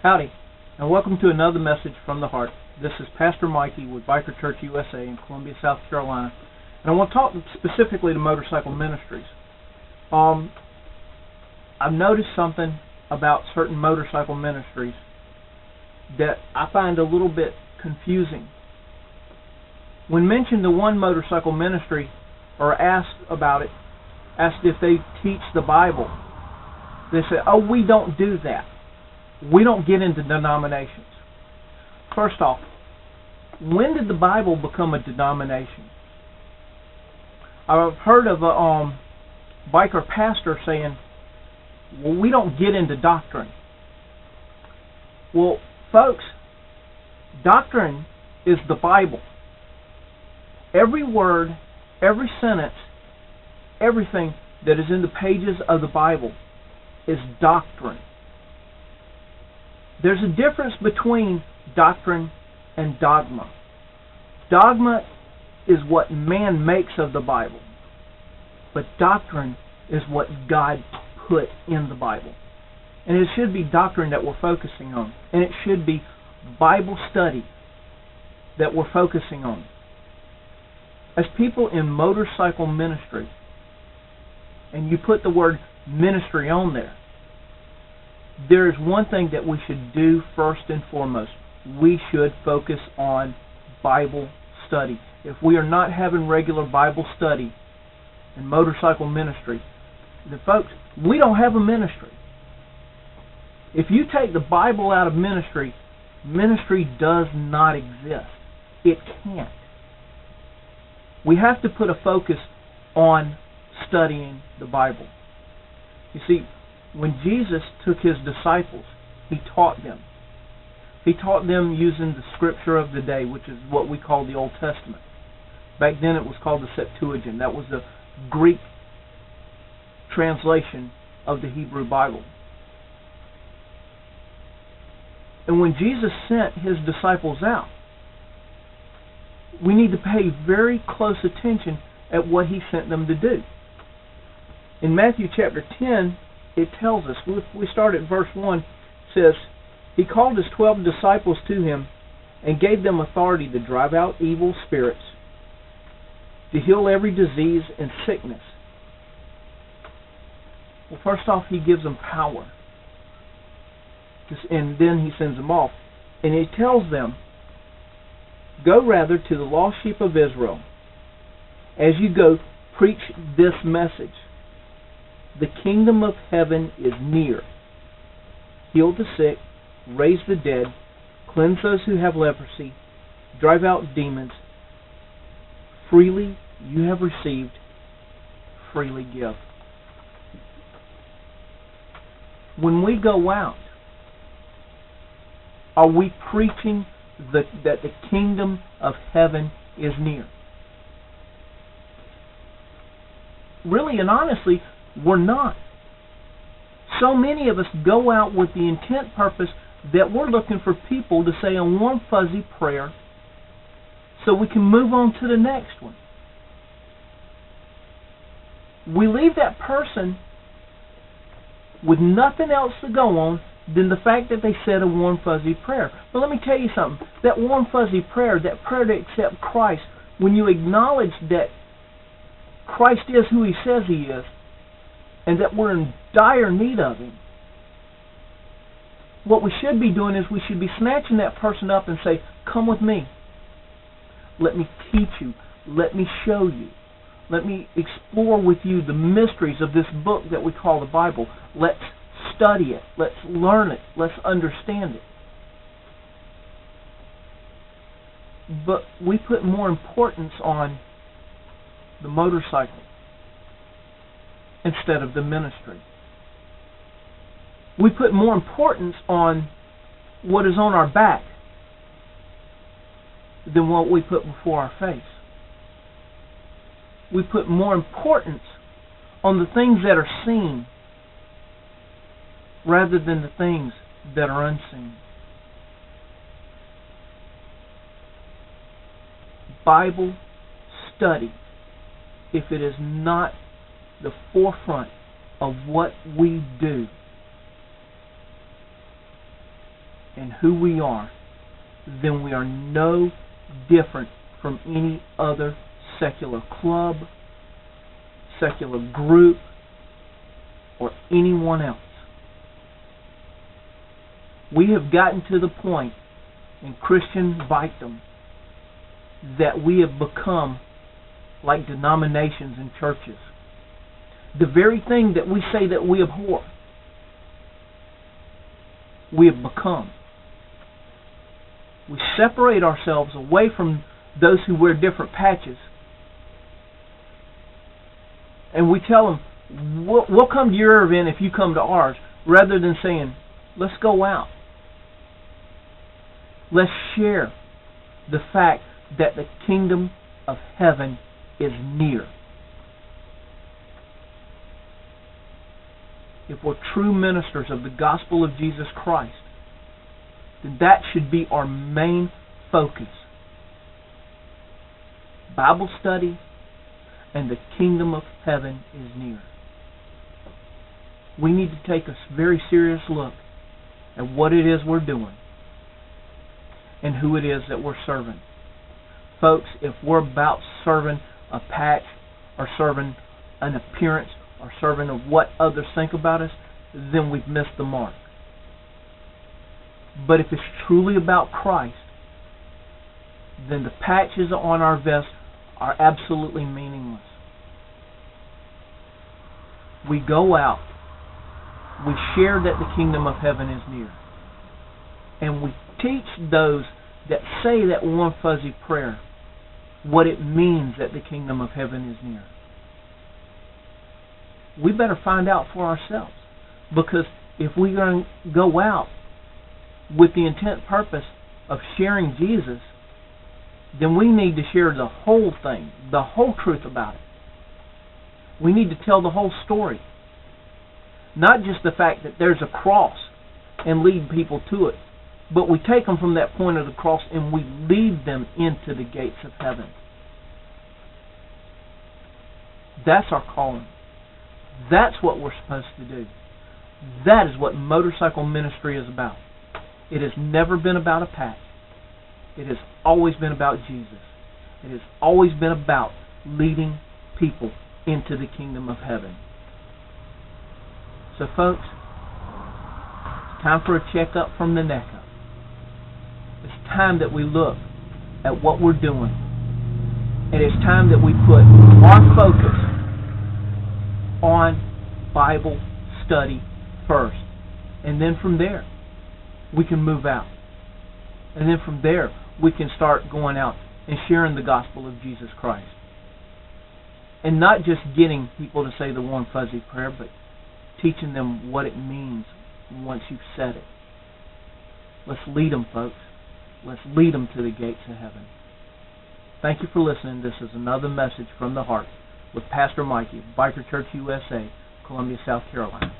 Howdy, and welcome to another message from the heart. This is Pastor Mikey with Biker Church USA in Columbia, South Carolina, and I want to talk specifically to motorcycle ministries. I've noticed something about certain motorcycle ministries that I find a little bit confusing. When mentioned to one motorcycle ministry or asked about it, asked if they teach the Bible, they say, "Oh, we don't do that. We don't get into denominations." First off, when did the Bible become a denomination? I've heard of a biker pastor saying, "Well, we don't get into doctrine." Well, folks, doctrine is the Bible. Every word, every sentence, everything that is in the pages of the Bible is doctrine. There's a difference between doctrine and dogma. Dogma is what man makes of the Bible, but doctrine is what God put in the Bible. And it should be doctrine that we're focusing on, and it should be Bible study that we're focusing on. As people in motorcycle ministry, and you put the word ministry on there, there is one thing that we should do first and foremost. We should focus on Bible study. If we are not having regular Bible study in motorcycle ministry, then folks, we don't have a ministry. If you take the Bible out of ministry, ministry does not exist. It can't. We have to put a focus on studying the Bible. You see, when Jesus took his disciples, he taught them. He taught them using the scripture of the day, which is what we call the Old Testament. Back then it was called the Septuagint. That was the Greek translation of the Hebrew Bible. And when Jesus sent his disciples out, we need to pay very close attention at what he sent them to do. In Matthew chapter 10, it tells us, we start at verse 1, it says, "He called his 12 disciples to him and gave them authority to drive out evil spirits, to heal every disease and sickness." Well, first off, he gives them power. And then he sends them off. And he tells them, "Go rather to the lost sheep of Israel. As you go, preach this message. The kingdom of heaven is near. Heal the sick, raise the dead, cleanse those who have leprosy, drive out demons. Freely you have received, freely give." When we go out, are we preaching that the kingdom of heaven is near? Really and honestly, we're not. So many of us go out with the intent purpose that we're looking for people to say a warm fuzzy prayer so we can move on to the next one. We leave that person with nothing else to go on than the fact that they said a warm fuzzy prayer. But let me tell you something. That warm fuzzy prayer, that prayer to accept Christ, when you acknowledge that Christ is who he says he is, and that we're in dire need of him, what we should be doing is we should be snatching that person up and say, "Come with me. Let me teach you. Let me show you. Let me explore with you the mysteries of this book that we call the Bible. Let's study it. Let's learn it. Let's understand it." But we put more importance on the motorcycle instead of the ministry. We put more importance on what is on our back than what we put before our face. We put more importance on the things that are seen rather than the things that are unseen. Bible study, if it is not the forefront of what we do, and who we are, then we are no different from any other secular club, secular group, or anyone else. We have gotten to the point in Christian victim that we have become like denominations and churches. The very thing that we say that we abhor, we have become. We separate ourselves away from those who wear different patches, and we tell them, we'll come to your event if you come to ours, rather than saying, let's go out. Let's share the fact that the kingdom of heaven is near. If we're true ministers of the gospel of Jesus Christ, then that should be our main focus. Bible study and the kingdom of heaven is near. We need to take a very serious look at what it is we're doing and who it is that we're serving. Folks, if we're about serving a patch or serving an appearance or serving of what others think about us, then we've missed the mark. But if it's truly about Christ, then the patches on our vest are absolutely meaningless. We go out, we share that the kingdom of heaven is near, and we teach those that say that one fuzzy prayer what it means that the kingdom of heaven is near. We better find out for ourselves, because if we're going to go out with the intent purpose of sharing Jesus, then we need to share the whole thing, the whole truth about it. We need to tell the whole story. Not just the fact that there's a cross and lead people to it, but we take them from that point of the cross and we lead them into the gates of heaven. That's our calling. That's what we're supposed to do. That is what motorcycle ministry is about. It has never been about a patch. It has always been about Jesus. It has always been about leading people into the kingdom of heaven. So folks, it's time for a checkup from the neck up. It's time that we look at what we're doing. And it's time that we put our focus on Bible study first. And then from there, we can move out. And then from there, we can start going out and sharing the gospel of Jesus Christ. And not just getting people to say the one fuzzy prayer, but teaching them what it means once you've said it. Let's lead them, folks. Let's lead them to the gates of heaven. Thank you for listening. This is another message from the heart with Pastor Mikey of Biker Church USA, Columbia, South Carolina.